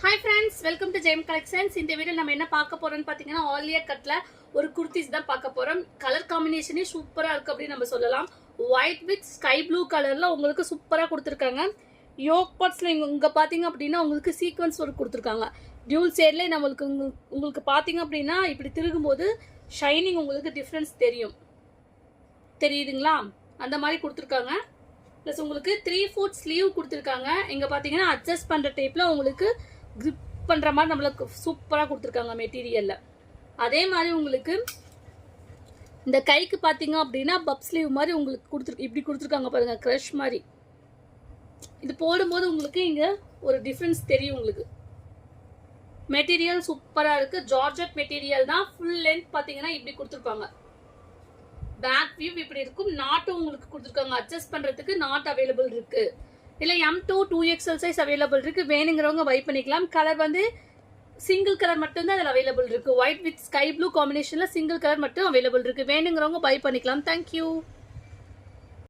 Hi friends, welcome to Jayam collections. இந்த video நம்ம என்ன பார்க்க போறோம்னு பார்த்தீங்கன்னா, ஆல் இயர் கட்ல ஒரு குர்த்திஸ் தான் பார்க்க போறோம். கலர் காம்பினேஷனே சூப்பரா இருக்கு அப்படின்னு நம்ம சொல்லலாம். ஒயிட் வித் ஸ்கை ப்ளூ கலர்ல உங்களுக்கு சூப்பரா கொடுத்துருக்காங்க. யோக் பார்ட்ஸ்ல இங்க பாத்தீங்க அப்படின்னா உங்களுக்கு சீக்வன்ஸ் ஒர்க் கொடுத்துருக்காங்க. டியூல் சைட்ல நம்மளுக்கு உங்களுக்கு பாத்தீங்க அப்படின்னா இப்படி திருகும்போது ஷைனிங் உங்களுக்கு டிஃப்ரென்ஸ் தெரியுதுங்களா? அந்த மாதிரி கொடுத்துருக்காங்க. ப்ளஸ் உங்களுக்கு 3/4 ஸ்லீவ் கொடுத்துருக்காங்க. இங்க பாத்தீங்கன்னா அட்ஜஸ்ட் பண்ற டைப்ல உங்களுக்கு கிரிப் பண்ற மாதிரி நம்மளுக்கு சூப்பரா கொடுத்துருக்காங்க மெட்டீரியல்ல. அதே மாதிரி உங்களுக்கு இந்த கைக்கு பாத்தீங்க அப்படின்னா பப் ஸ்லீவ் மாதிரி உங்களுக்கு இப்படி கொடுத்துருக்காங்க பாருங்க, க்ரஷ் மாதிரி. இது போடும்போது உங்களுக்கு இங்க ஒரு டிஃபரன்ஸ் தெரியும். உங்களுக்கு மெட்டீரியல் சூப்பரா இருக்கு. ஜார்ஜெட் மெட்டீரியல் தான். ஃபுல் லென்த் பாத்தீங்கன்னா இப்படி கொடுத்துருப்பாங்க. பேக் வியூ இப்படி இருக்கும். நாட்டும் உங்களுக்கு கொடுத்துருக்காங்க. அட்ஜஸ்ட் பண்றதுக்கு நாட் அவைலபிள் இருக்கு. இல்ல M2 2XL சைஸ் அவைலபிள் இருக்கு. வேணுங்கிறவங்க பை பண்ணிக்கலாம். கலர் வந்து சிங்கிள் கலர் மட்டும் தான் அதில் அவைலபிள் இருக்கு. ஒயிட் வித் ஸ்கை ப்ளூ காம்பினேஷன்ல சிங்கிள் கலர் மட்டும் அவைலபிள் இருக்கு. வேணுங்கிறவங்க பை பண்ணிக்கலாம். தேங்க்யூ.